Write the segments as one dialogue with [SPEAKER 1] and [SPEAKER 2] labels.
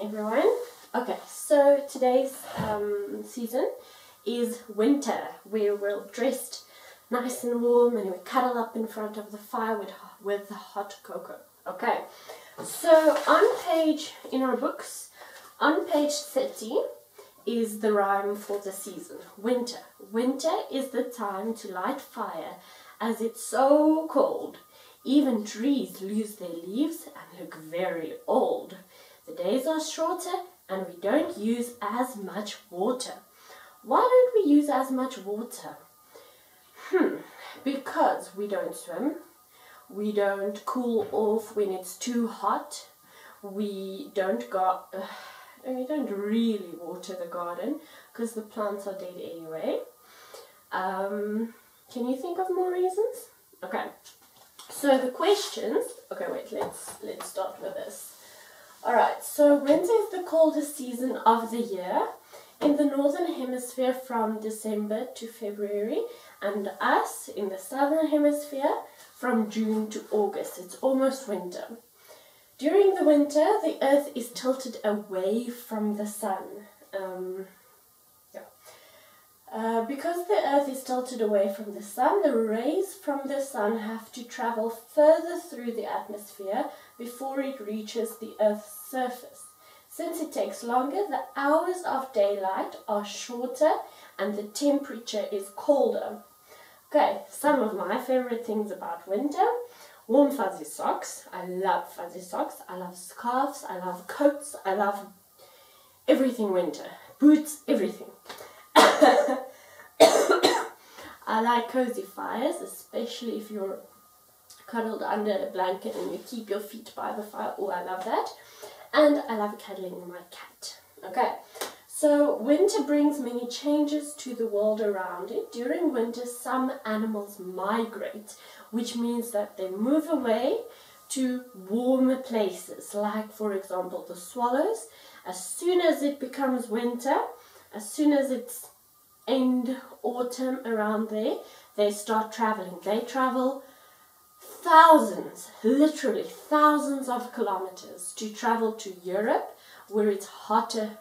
[SPEAKER 1] everyone. Okay, so today's season is winter, where we're dressed nice and warm and we cuddle up in front of the fire with hot cocoa. Okay, so in our books, on page 30 is the rhyme for the season, winter. Winter is the time to light fire as it's so cold. Even trees lose their leaves and look very old. The days are shorter and we don't use as much water. Why don't we use as much water? Because we don't swim, we don't cool off when it's too hot, we don't really water the garden because the plants are dead anyway. Can you think of more reasons? Okay, so the questions, okay wait, let's start with this. Alright, so winter is the coldest season of the year in the northern hemisphere from December to February, and us in the southern hemisphere from June to August. It's almost winter. During the winter, the earth is tilted away from the sun. Because the earth is tilted away from the sun, the rays from the sun have to travel further through the atmosphere before it reaches the earth's surface. Since it takes longer, the hours of daylight are shorter and the temperature is colder. Okay, some of my favorite things about winter: warm fuzzy socks. I love fuzzy socks. I love scarves. I love coats. I love everything winter. Boots, everything. I like cozy fires, especially if you're cuddled under a blanket and you keep your feet by the fire. Oh, I love that. And I love cuddling my cat. Okay, so winter brings many changes to the world around it. During winter, some animals migrate, which means that they move away to warmer places, like for example the swallows. As soon as it becomes winter, as soon as it's end autumn around there, they start traveling. They travel thousands, literally thousands of kilometers to travel to Europe, where it's hotter,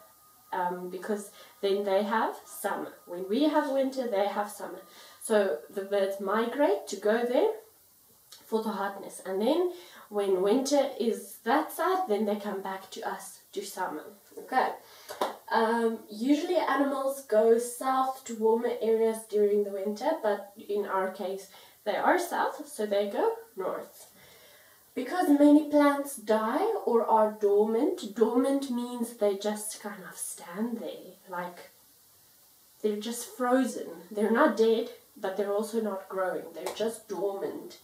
[SPEAKER 1] because then they have summer. When we have winter, they have summer. So the birds migrate to go there for the hotness, and then when winter is that side, then they come back to us to summer. Okay. Usually animals go south to warmer areas during the winter, but in our case they are south, so they go north. Because many plants die or are dormant, dormant means they just kind of stand there, like they're just frozen. They're not dead, but they're also not growing, they're just dormant.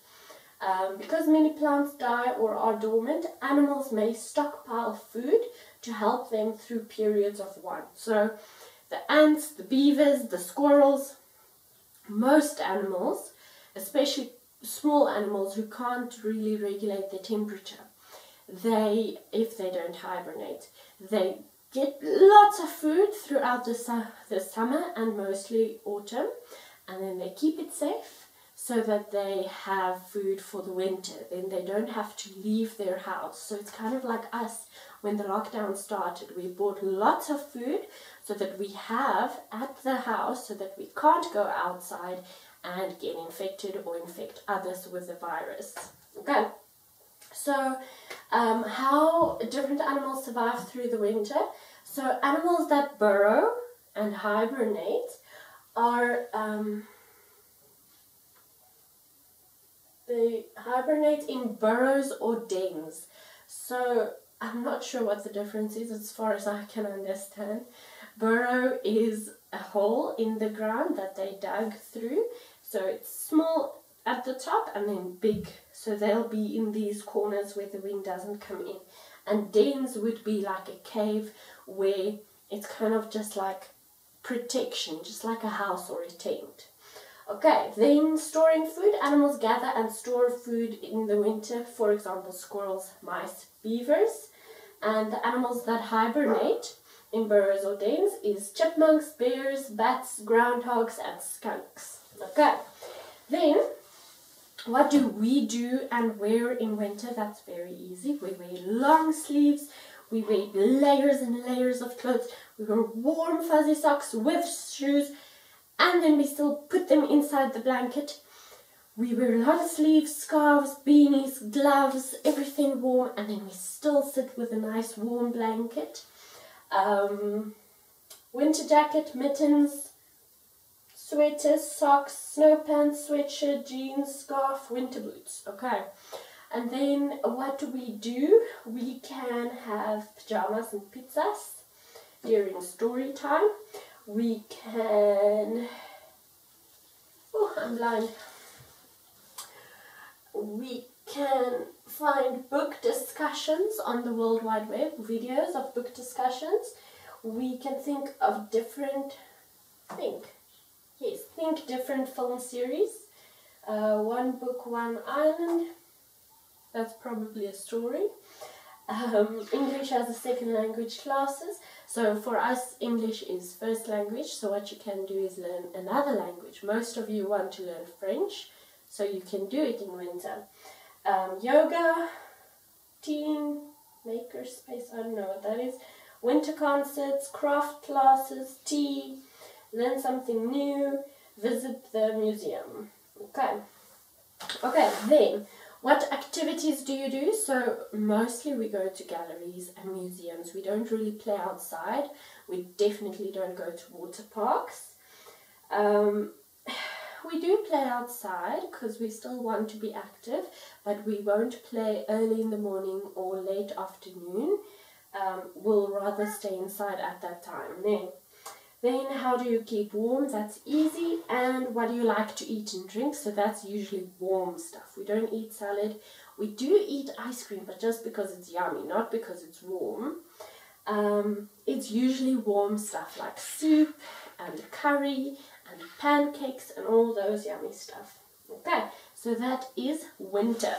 [SPEAKER 1] Because many plants die or are dormant, animals may stockpile food to help them through periods of want. So the ants, the beavers, the squirrels, most animals, especially small animals who can't really regulate their temperature, if they don't hibernate, they get lots of food throughout the summer and mostly autumn, and then they keep it safe so that they have food for the winter. Then they don't have to leave their house. So it's kind of like us when the lockdown started. We bought lots of food so that we have at the house, so that we can't go outside and get infected or infect others with the virus. Okay, so how different animals survive through the winter. So animals that burrow and hibernate are they hibernate in burrows or dens. So I'm not sure what the difference is as far as I can understand. Burrow is a hole in the ground that they dug through. So it's small at the top and then big. So they'll be in these corners where the wind doesn't come in. And dens would be like a cave where it's kind of just like protection, just like a house or a tent. Okay, then storing food. Animals gather and store food in the winter, for example squirrels, mice, beavers. And the animals that hibernate in burrows or dens is chipmunks, bears, bats, groundhogs and skunks. Okay, then what do we do and wear in winter? That's very easy. We wear long sleeves, We wear layers and layers of clothes. We wear warm fuzzy socks with shoes, and then we still put them inside the blanket. We wear long sleeves, scarves, beanies, gloves, everything warm, and then we still sit with a nice warm blanket. Winter jacket, mittens, sweaters, socks, snow pants, sweatshirt, jeans, scarf, winter boots. Okay. And then what do? We can have pajamas and pizzas during story time. We can... Oh, I'm blind. We can find book discussions on the World Wide Web, videos of book discussions. We can think different film series. One book, one island. That's probably a story. English as a second language classes. So for us, English is first language. So what you can do is learn another language. Most of you want to learn French, so you can do it in winter. Yoga, teen, makerspace, I don't know what that is. Winter concerts, craft classes, tea, learn something new, visit the museum. Okay, then what activities do you do? So mostly we go to galleries and museums. We don't really play outside. We definitely don't go to water parks. We do play outside because we still want to be active, but we won't play early in the morning or late afternoon. We'll rather stay inside at that time. Then how do you keep warm? That's easy. And what do you like to eat and drink? So that's usually warm stuff. We don't eat salad. We do eat ice cream, but just because it's yummy, not because it's warm. It's usually warm stuff like soup and curry and pancakes and all those yummy stuff. Okay, so that is winter.